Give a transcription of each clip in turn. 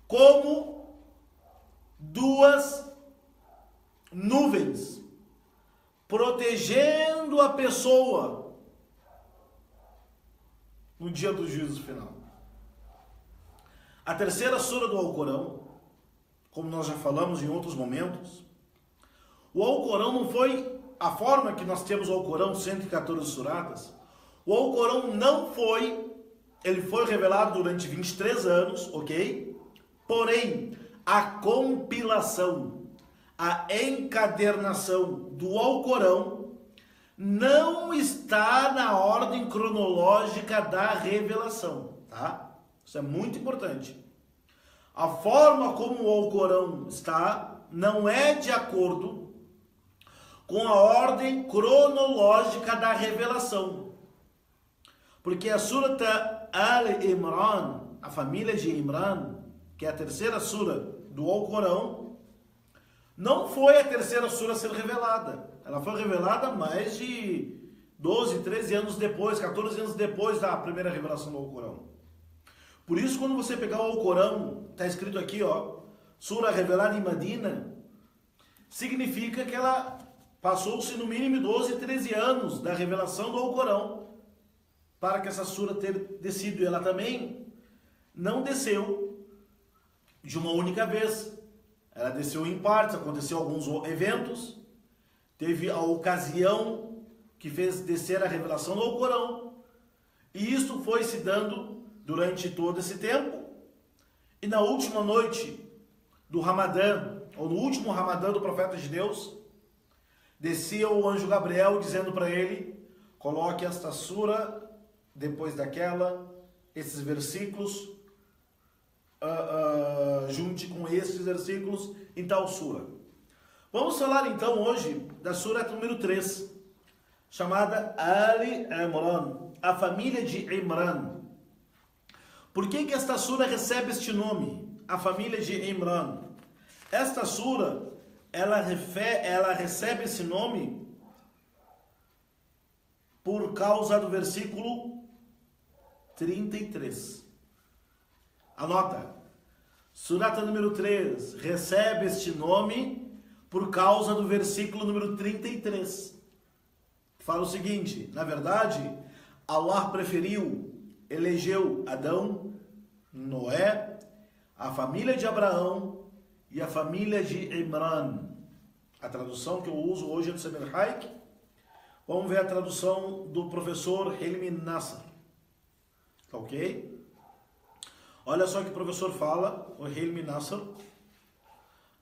como duas nuvens protegendo a pessoa no dia do juízo final. A terceira sura do Alcorão, como nós já falamos em outros momentos, o Alcorão não foi a forma que nós temos o Alcorão, 114 suratas. O Alcorão não foi, ele foi revelado durante 23 anos, ok? Porém, a compilação, a encadernação do Alcorão não está na ordem cronológica da revelação, tá? Isso é muito importante. A forma como o Alcorão está não é de acordo com a ordem cronológica da revelação. Porque a Surata Al-Imran, a família de Imran, que é a terceira sura do Alcorão, não foi a terceira sura a ser revelada. Ela foi revelada mais de 12, 13 anos depois, 14 anos depois da primeira revelação do Alcorão. Por isso, quando você pegar o Alcorão, está escrito aqui, ó, Sura revelada em Medina, significa que ela passou-se no mínimo 12, 13 anos da revelação do Alcorão para que essa sura ter descido. E ela também não desceu de uma única vez. Ela desceu em partes, aconteceu alguns eventos, teve a ocasião que fez descer a revelação do Alcorão. E isso foi se dando durante todo esse tempo. E na última noite do Ramadã, ou no último Ramadã do profeta de Deus, descia o anjo Gabriel dizendo para ele: coloque esta sura depois daquela, esses versículos, junte com esses versículos em tal sura. Vamos falar então hoje da sura número 3, chamada Ali Imran, a família de Imran. Por que que esta sura recebe este nome, a família de Imran? Esta sura, ela recebe esse nome por causa do versículo 33. Anota. Surata número 3 recebe este nome por causa do versículo número 33. Fala o seguinte: na verdade, Allah elegeu Adão, Noé, a família de Abraão e a família de Imran. A tradução que eu uso hoje é do Samir Haik. Vamos ver a tradução do professor Hilmi Nasser. Ok? Olha só o que o professor fala, o Hilmi Nasser.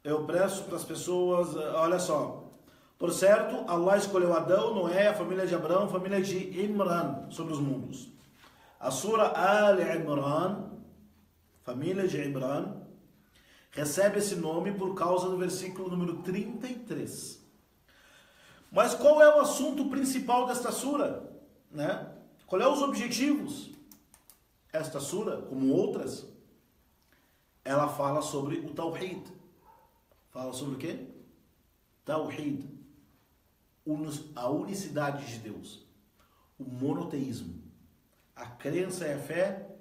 Eu peço para as pessoas, olha só. Por certo, Allah escolheu Adão, Noé, a família de Abraão, a família de Imran sobre os mundos. A sura Al-Imran, família de Imran, recebe esse nome por causa do versículo número 33. Mas qual é o assunto principal desta sura? Né? Qual é os objetivos? Esta sura, como outras, ela fala sobre o Tawhid. Fala sobre o quê? Tawhid. A unicidade de Deus. O monoteísmo. A crença e a fé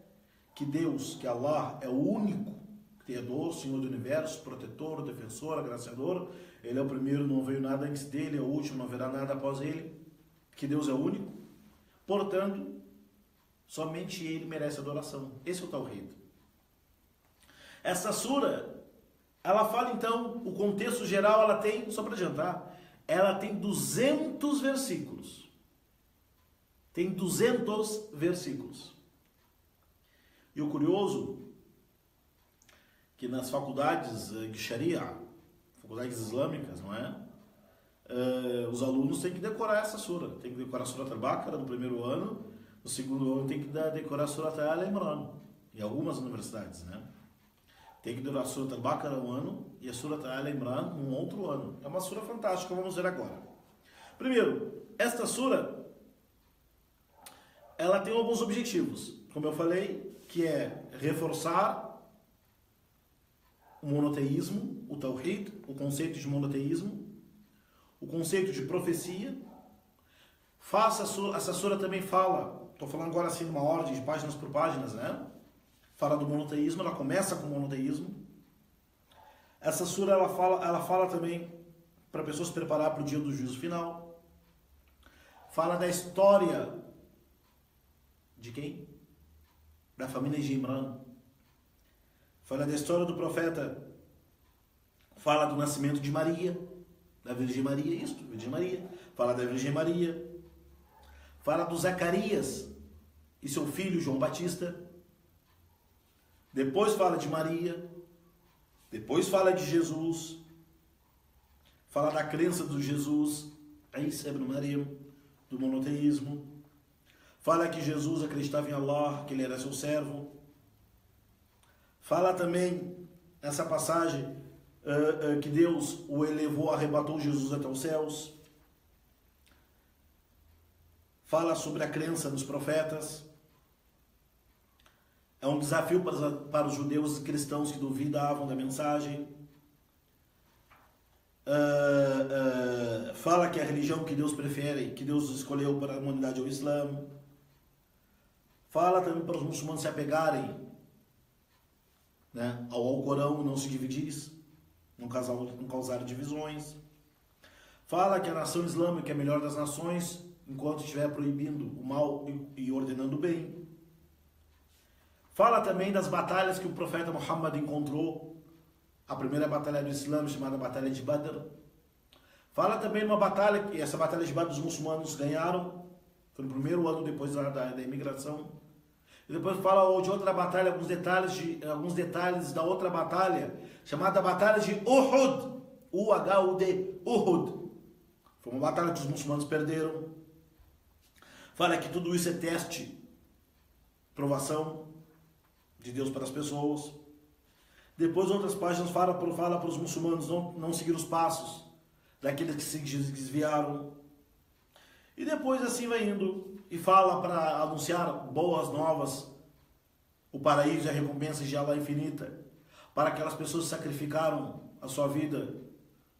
que Deus, que Allah é o único Criador, Senhor do Universo, protetor, defensor, agraciador. Ele é o primeiro, não veio nada antes dele, é o último, não haverá nada após ele. Que Deus é único. Portanto, somente Ele merece adoração. Esse é o Tawhid. Essa sura, ela fala então, o contexto geral, ela tem, só para adiantar, ela tem 200 versículos. Tem 200 versículos. E o curioso, que nas faculdades de Sharia, faculdades islâmicas, não é? Os alunos têm que decorar essa sura. Tem que decorar a Surat Al-Baqarah no primeiro ano, no segundo ano tem que decorar a Surat Al-Imran, em algumas universidades, né? Tem que decorar a Surat Al-Baqarah um ano e a Surat Al-Imran um outro ano. É uma sura fantástica, vamos ver agora. Primeiro, esta sura, ela tem alguns objetivos, como eu falei, que é reforçar o monoteísmo, o Tawhid, o conceito de monoteísmo, o conceito de profecia. Essa sura também fala, estou falando agora assim numa ordem de páginas por páginas, né? fala do monoteísmo, ela começa com o monoteísmo. Essa sura ela fala também para a pessoa se preparar para o dia do juízo final. Fala da história de quem? Da família de Imran. Fala da história do profeta. Fala do nascimento de Maria, da Virgem Maria, Virgem Maria. Fala da Virgem Maria. Fala do Zacarias e seu filho João Batista. Depois fala de Maria. Depois fala de Jesus. Fala da crença do Jesus, Isa ibn Maryam, do monoteísmo. Fala que Jesus acreditava em Allah, que ele era seu servo. Fala também, nessa passagem, que Deus o elevou, arrebatou Jesus até os céus. Fala sobre a crença nos profetas. É um desafio para os judeus e cristãos que duvidavam da mensagem. Fala que a religião que Deus prefere, que Deus escolheu para a humanidade é o Islã. Fala também para os muçulmanos se apegarem, né, ao Alcorão e não se dividir, não causar divisões. Fala que a nação islâmica é a melhor das nações, enquanto estiver proibindo o mal e ordenando o bem. Fala também das batalhas que o profeta Muhammad encontrou. A primeira batalha do Islã, chamada Batalha de Badr. Fala também de uma batalha, que essa batalha de Badr os muçulmanos ganharam. Foi no primeiro ano depois da imigração. E depois fala de outra batalha, alguns detalhes da outra batalha, chamada Batalha de Uhud. U-H-U-D. Uhud. Foi uma batalha que os muçulmanos perderam. Fala que tudo isso é teste, provação de Deus para as pessoas. Depois outras páginas fala para os muçulmanos não seguir os passos daqueles que se desviaram. E depois assim vai indo e fala para anunciar boas novas, o paraíso e a recompensa de Allah infinita, para aquelas pessoas que sacrificaram a sua vida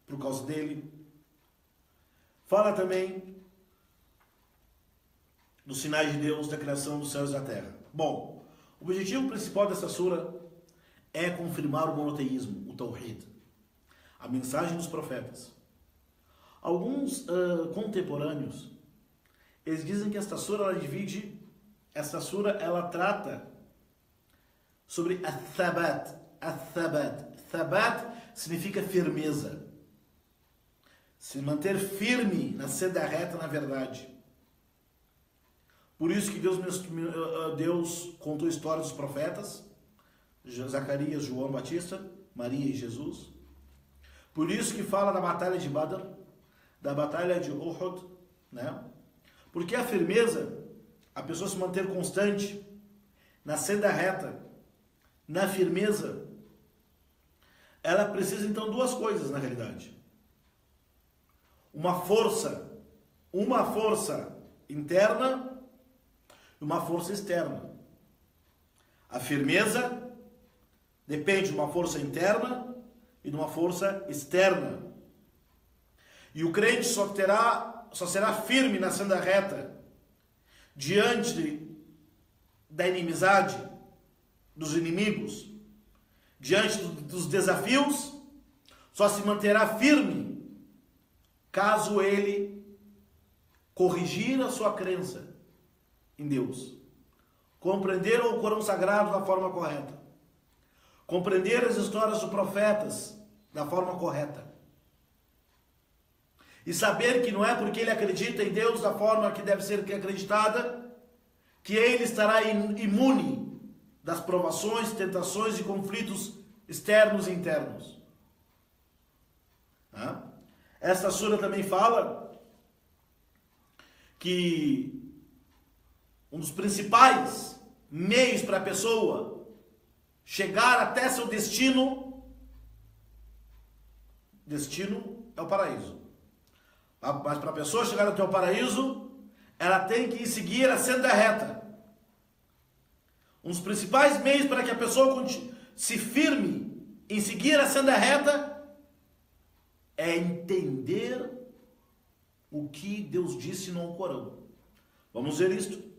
por causa dele. Fala também dos sinais de Deus, da criação dos céus e da terra. Bom, o objetivo principal dessa sura é confirmar o monoteísmo, o Tawhid, a mensagem dos profetas. Alguns contemporâneos, eles dizem que esta sura ela trata sobre a-thabat. Thabat significa firmeza, se manter firme na senda reta, na verdade. Por isso que Deus contou histórias dos profetas, Zacarias, João Batista, Maria e Jesus. Por isso que fala da batalha de Badr, da batalha de Uhud, né? Porque a firmeza, a pessoa se manter constante na senda reta, na firmeza, ela precisa então duas coisas na realidade. Uma força interna e uma força externa. A firmeza depende de uma força interna e de uma força externa. E o crente só será firme na senda reta diante da inimizade, dos inimigos, diante dos desafios, só se manterá firme caso ele corrigir a sua crença em Deus, compreender o Corão Sagrado da forma correta, compreender as histórias dos profetas da forma correta, e saber que não é porque ele acredita em Deus da forma que deve ser acreditada, que ele estará imune das provações, tentações e conflitos externos e internos. Esta sura também fala que um dos principais meios para a pessoa chegar até seu destino é o paraíso. Mas para a pessoa chegar até o paraíso, ela tem que seguir a senda reta. Um dos principais meios para que a pessoa se firme em seguir a senda reta é entender o que Deus disse no Alcorão. Vamos ver isto.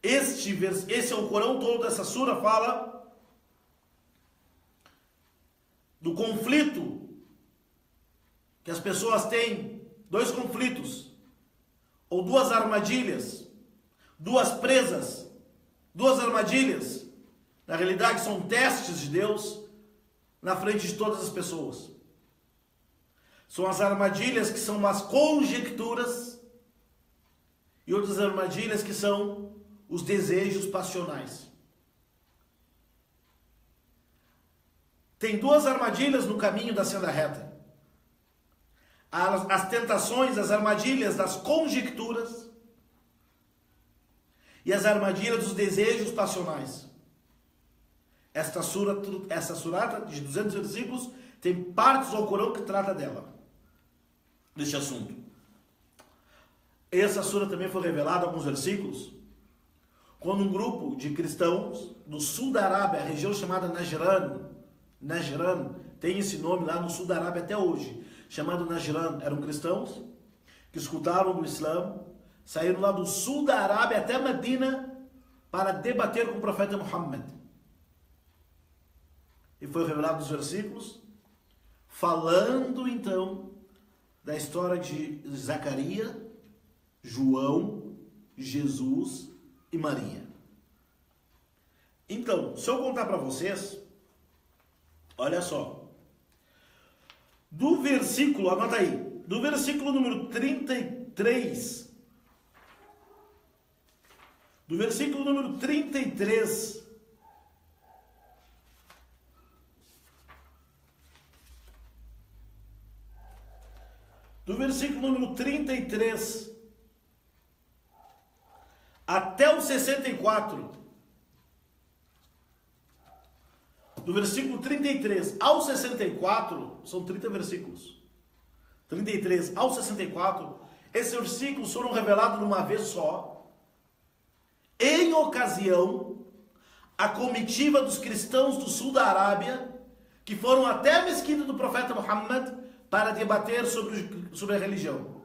Esse Alcorão todo, essa sura, fala do conflito que as pessoas têm, dois conflitos, ou duas armadilhas, duas presas, duas armadilhas, na realidade são testes de Deus na frente de todas as pessoas. São as armadilhas que são as conjecturas e outras armadilhas que são os desejos passionais. Tem duas armadilhas no caminho da senda reta. As tentações, as armadilhas das conjecturas e as armadilhas dos desejos passionais. Essa surata de 200 versículos tem partes do Alcorão que trata deste assunto. Essa sura também foi revelada, alguns versículos, quando um grupo de cristãos do sul da Arábia, a região chamada Najran, tem esse nome lá no sul da Arábia até hoje, chamado Najran, eram cristãos que escutaram do Islã, saíram lá do sul da Arábia até Medina para debater com o profeta Muhammad. E foi revelado os versículos falando então da história de Zacarias, João, Jesus e Maria. Então, se eu contar para vocês, olha só, do versículo, anota aí, do versículo número 33, do versículo número 33, do versículo número 33 até o 64, do versículo 33 ao 64, são 30 versículos, 33 ao 64, esses versículos foram revelados numa vez só, em ocasião à comitiva dos cristãos do sul da Arábia, que foram até a mesquita do profeta Muhammad para debater sobre a religião.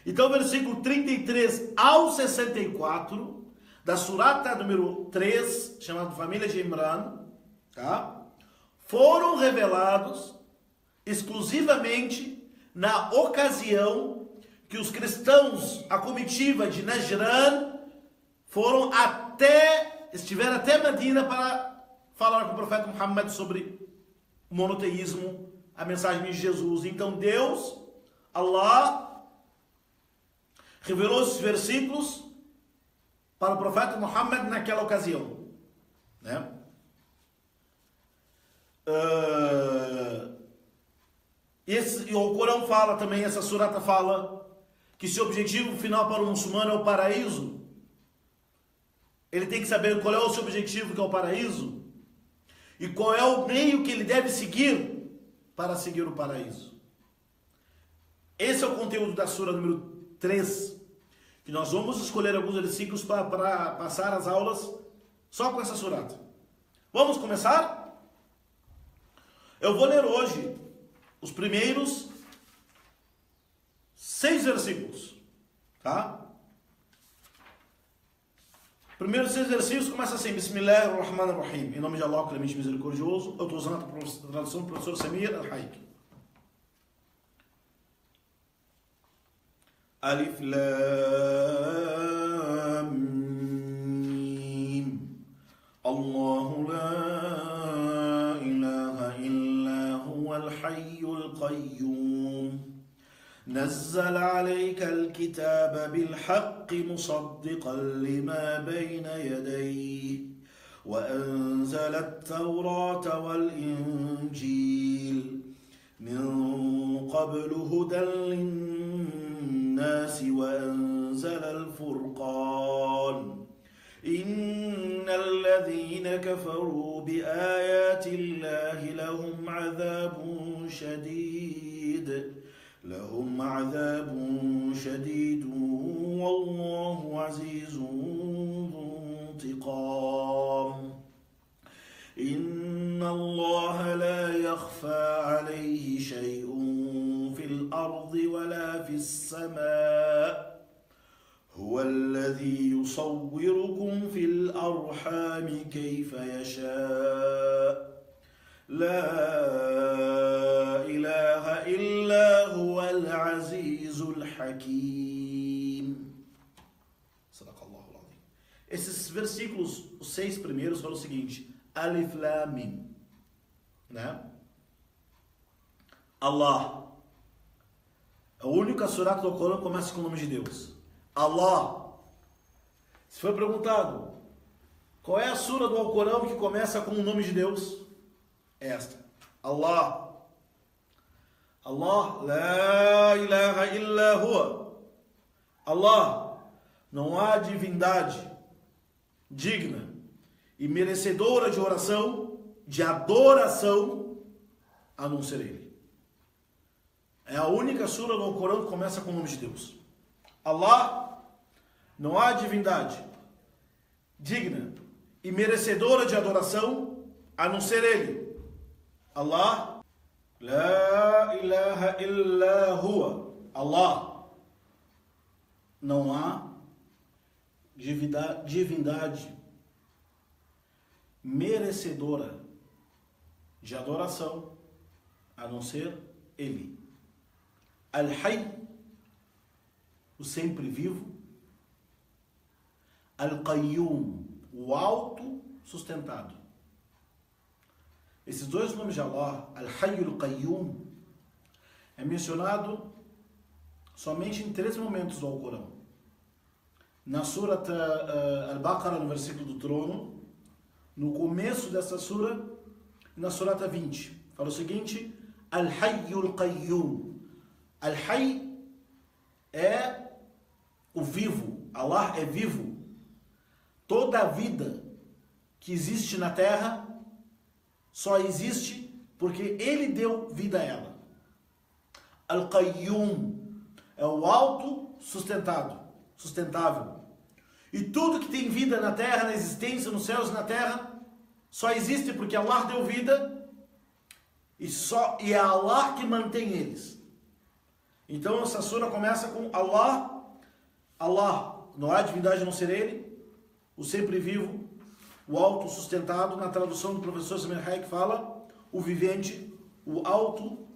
Então, versículo 33 ao 64, da surata número 3, chamada Família de Imran, tá? Foram revelados exclusivamente na ocasião que os cristãos, a comitiva de Najran, estiveram até Medina para falar com o profeta Muhammad sobre o monoteísmo, a mensagem de Jesus. Então Deus, Allah, revelou esses versículos para o profeta Muhammad naquela ocasião, né? E o Corão fala também, essa surata fala, que se o objetivo final para o muçulmano é o paraíso, ele tem que saber qual é o seu objetivo, que é o paraíso, e qual é o meio que ele deve seguir para seguir o paraíso. Esse é o conteúdo da sura número 3, que nós vamos escolher alguns versículos para passar as aulas só com essa surata. Vamos começar? Eu vou ler hoje os primeiros 6 versículos, tá? Primeiros 6 versículos começa assim: Bismillahirrahmanirrahim, em nome de Allah, clemente e misericordioso. Eu estou usando a tradução do professor Samir Al-Haik. Alif Lam Mim. Allahu la ilaha illa huwa al-hayyul qayyum. نزل عليك الكتاب بالحق مصدقا لما بين يديه وأنزل التوراة والإنجيل من قبل هدى للناس وأنزل الفرقان إن الذين كفروا بآيات الله لهم عذاب شديد والله عزيز ذو انتقام إن الله لا يخفى عليه شيء في الأرض ولا في السماء هو هو الذي يصوركم في الأرحام كيف يشاء لا إله إلا هو العزيز الحكيم. صدق الله العظيم. Esses versículos, os 6 primeiros, falam o seguinte: Alif Lam Mim, né? Allah. A única surah do Corão começa com o nome de Deus. Allah. Se foi perguntado qual é a surah do Alcorão que começa com o nome de Deus, é esta. Allah. Allah. La ilaha illa huwa. Allah. Não há divindade digna e merecedora de oração, de adoração, a não ser Ele. É a única surah do Alcorão que começa com o nome de Deus. Allah, não há divindade digna e merecedora de adoração a não ser Ele. Allah, la ilaha illa huwa. Allah, não há divindade merecedora de adoração a não ser Ele. Al-Hayy, o sempre vivo. Al-Qayyum, o alto sustentado. Esses dois nomes de Allah, Al-Hayy e Al-Qayyum, é mencionado somente em 3 momentos do Alcorão. Na Surat Al-Baqarah, no versículo do trono, no começo dessa sura, e na Surata 20. Fala o seguinte: Al-Hayy Al-Qayyum. Al-Hayy é o vivo. Allah é vivo. Toda a vida que existe na terra só existe porque Ele deu vida a ela. Al-Qayyum é o alto sustentável. E tudo que tem vida na terra, na existência, nos céus e na terra, só existe porque Allah deu vida e é Allah que mantém eles. Então essa sura começa com Allah. Allah, não há divindade a não ser Ele, o sempre vivo, o alto sustentado. Na tradução do professor Samir Hayek fala o vivente, o alto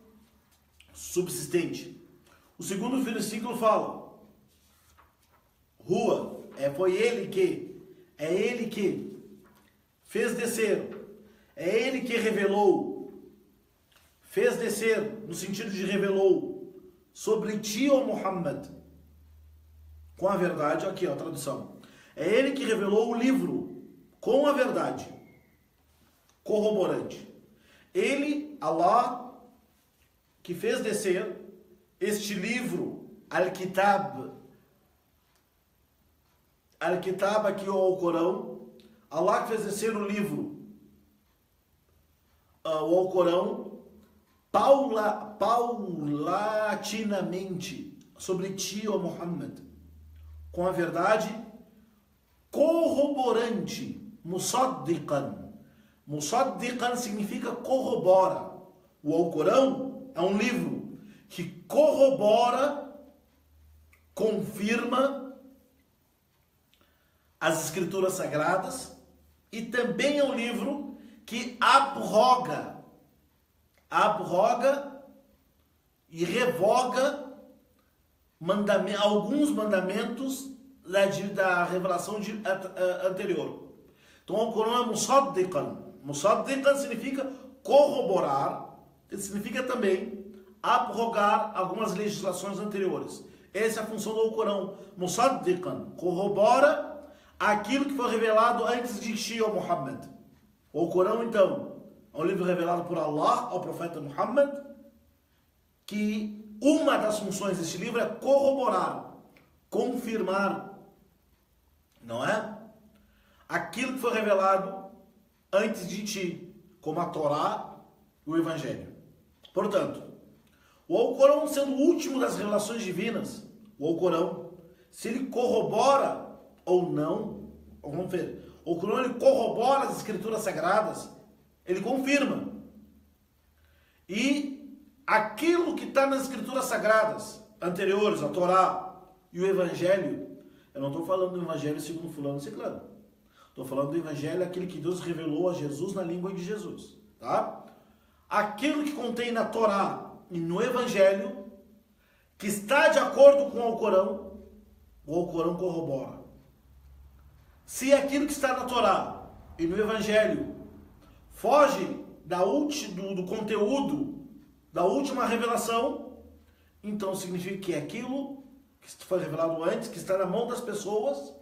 subsistente. O segundo versículo fala Rua, foi Ele que, é Ele que fez descer, é Ele que revelou, fez descer no sentido de revelou sobre ti, ó Muhammad, com a verdade. Aqui ó, a tradução. É Ele que revelou o livro com a verdade corroborante. Ele, Allah, que fez descer este livro, Al-Kitab aqui ó, o Corão. Allah que fez descer o livro, o Alcorão, paulatinamente sobre ti, ó Muhammad, com a verdade corroborante. Musaddiqan. Musaddiqan significa corrobora. O Alcorão é um livro que corrobora, confirma as escrituras sagradas, e também é um livro que abroga e revoga alguns mandamentos da revelação anterior. Então o Corão é musaddiqan. Musaddiqan significa corroborar, significa também abrogar algumas legislações anteriores. Essa é a função do Corão. Musaddiqan, corrobora aquilo que foi revelado antes de ti, ó Muhammad. O Corão, então, é um livro revelado por Allah ao profeta Muhammad, que uma das funções deste livro é corroborar, confirmar, não é? Aquilo que foi revelado antes de ti, como a Torá e o Evangelho. Portanto, o Alcorão, sendo o último das revelações divinas, o Alcorão, se ele corrobora ou não, vamos ver, o Alcorão ele corrobora as escrituras sagradas, ele confirma. E aquilo que está nas escrituras sagradas anteriores, a Torá e o Evangelho, Eu não estou falando do evangelho segundo fulano e ciclano. Estou falando do evangelho, aquele que Deus revelou a Jesus na língua de Jesus. Tá? Aquilo que contém na Torá e no evangelho, que está de acordo com o Alcorão corrobora. Se aquilo que está na Torá e no evangelho foge do conteúdo da última revelação, então significa que aquilo que foi revelado antes, que está na mão das pessoas,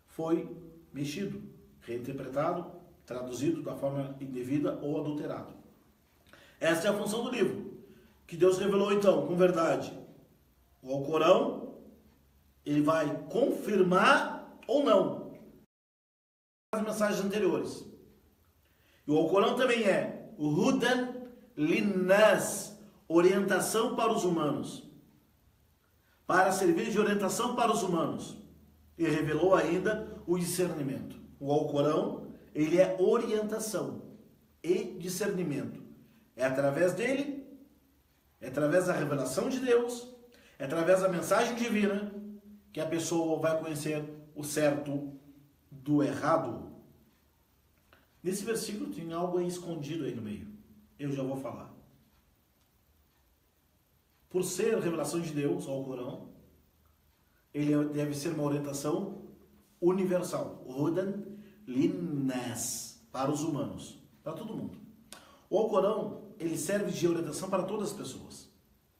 foi mexido, reinterpretado, traduzido da forma indevida ou adulterado. Essa é a função do livro, que Deus revelou então, com verdade. O Alcorão, ele vai confirmar ou não as mensagens anteriores. E o Alcorão também é o Hudan Linnas, orientação para os humanos, para servir de orientação para os humanos. E revelou ainda o discernimento. O Alcorão, ele é orientação e discernimento. É através dele, é através da revelação de Deus, é através da mensagem divina que a pessoa vai conhecer o certo do errado. Nesse versículo tem algo aí escondido aí no meio. Eu já vou falar. Por ser revelação de Deus, o Alcorão, ele deve ser uma orientação universal. Hudan linnas, para os humanos, para todo mundo. O Alcorão, ele serve de orientação para todas as pessoas.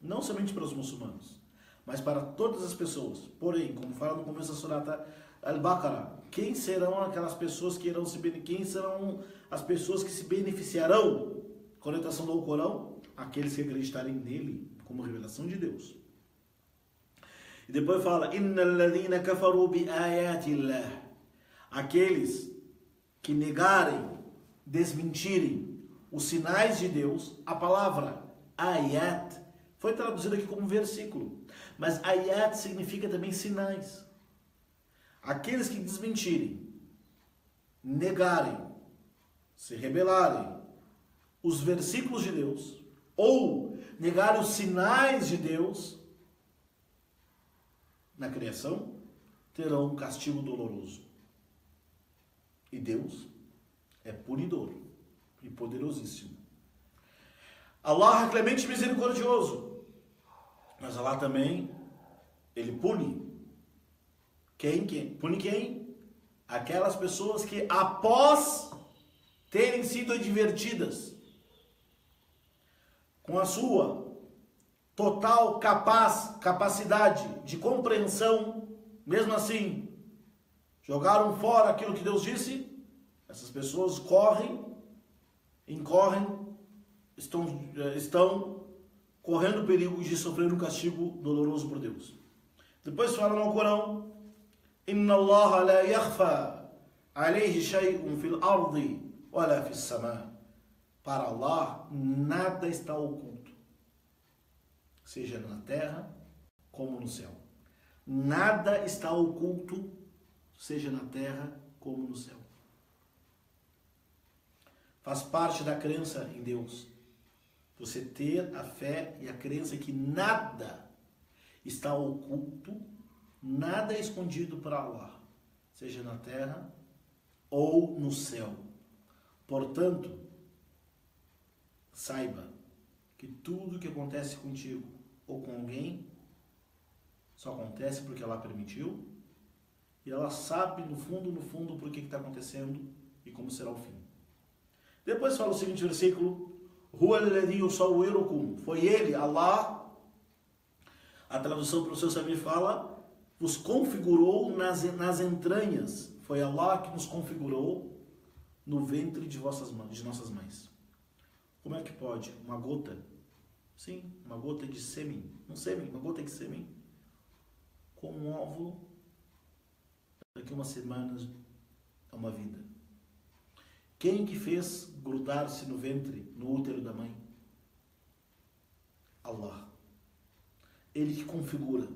Não somente para os muçulmanos, mas para todas as pessoas. Porém, como fala no começo da Surata Al-Baqarah, quem serão aquelas pessoas que irão quem serão as pessoas que se beneficiarão com a orientação do Alcorão? Aqueles que acreditarem nele como revelação de Deus. E depois fala: Innal ladhina kafaru bi ayatillah. Aqueles que negarem, desmentirem os sinais de Deus. A palavra ayat foi traduzida aqui como versículo, mas ayat significa também sinais. Aqueles que desmentirem, negarem, se rebelarem os versículos de Deus, ou negarem os sinais de Deus na criação, terão um castigo doloroso. E Deus é punidor e poderosíssimo. Allah é clemente e misericordioso, mas Allah também, ele pune. Pune quem? Aquelas pessoas que, após terem sido advertidas, com a sua total capacidade de compreensão, mesmo assim, jogaram fora aquilo que Deus disse, essas pessoas estão correndo o perigo de sofrer um castigo doloroso por Deus. Depois fala no Alcorão: Inna Allah la yakhfa alayhi shay'un fil ardi wala fis sama. Para Allah nada está oculto, seja na terra como no céu. Nada está oculto, seja na terra como no céu. Faz parte da crença em Deus você ter a fé e a crença que nada está oculto, nada é escondido para Allah, seja na terra ou no céu. Portanto, saiba que tudo que acontece contigo ou com alguém só acontece porque Allah permitiu, e ela sabe no fundo por que está acontecendo e como será o fim. Depois fala o seguinte versículo: Huwa alladhi yusawwirukum. Foi ele, Allah, a tradução para o seu saber fala, vos configurou nas entranhas. Foi Allah que nos configurou no ventre de nossas mães. Como é que pode uma gota, sim, uma gota de sêmen, uma gota de sêmen, com um óvulo, daqui a umas semanas é uma vida? Quem que fez grudar-se no ventre, no útero da mãe? Allah. Ele que configura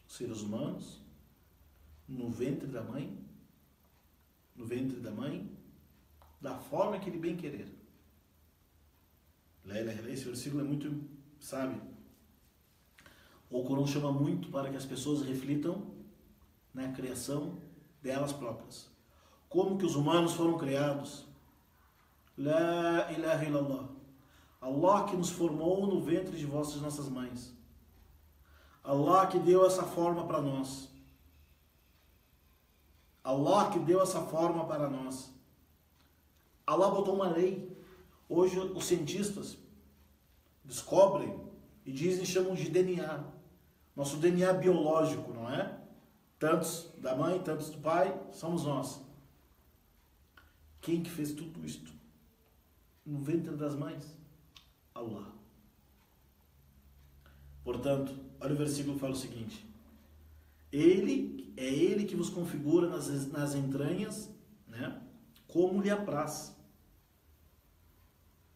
os seres humanos no ventre da mãe, da forma que ele bem querer. Esse versículo é muito, sabe? O Alcorão chama muito para que as pessoas reflitam na criação delas próprias. Como que os humanos foram criados? La ilaha illallah. Allah que nos formou no ventre de vossas nossas mães. Allah que deu essa forma para nós. Allah que deu essa forma para nós. Allah botou uma lei. Hoje os cientistas descobrem e dizem, chamam de DNA. Nosso DNA biológico, não é? Tantos da mãe, tantos do pai, somos nós. Quem que fez tudo isto? No ventre das mães? Allah. Portanto, olha o versículo que fala o seguinte. Ele que vos configura nas entranhas, né? Como lhe apraz.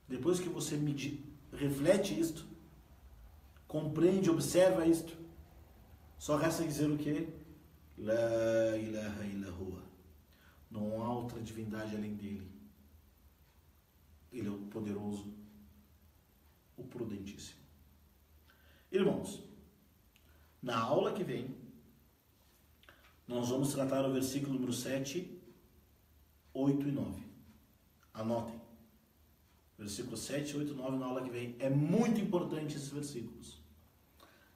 Depois que você reflete isto, compreende, observa isto, só resta dizer o quê? La ilaha illa huwa. Não há outra divindade além dele. Ele é o poderoso, o prudentíssimo. Irmãos, na aula que vem, nós vamos tratar o versículo número 7, 8 e 9. Anotem. Versículo 7, 8 e 9 na aula que vem. É muito importante esses versículos.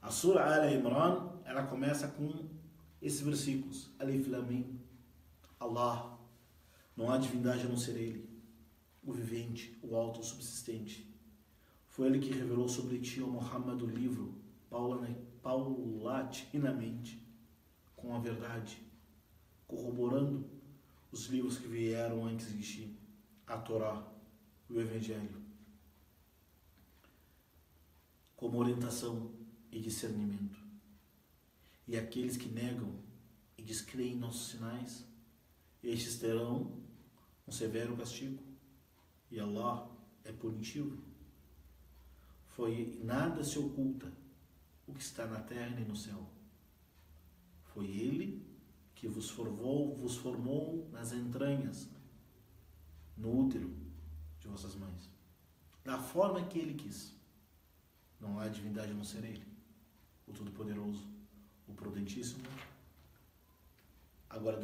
A Sura Al-Imran, ela começa com esses versículos. Alif Lam Mim. Allah. Não há divindade a não ser Ele. O vivente, o autossubsistente. Foi Ele que revelou sobre ti, ó Muhammad, o livro, paulatinamente, com a verdade, corroborando os livros que vieram antes de ti, a Torá, o Evangelho, como orientação e discernimento. E aqueles que negam e descreem nossos sinais, estes terão um severo castigo. E Allah é punitivo. Nada se oculta o que está na terra nem no céu. Foi Ele que vos formou nas entranhas, no útero de vossas mães, da forma que Ele quis. Não há divindade a não ser Ele, o Todo-Poderoso, o Prudentíssimo. Agora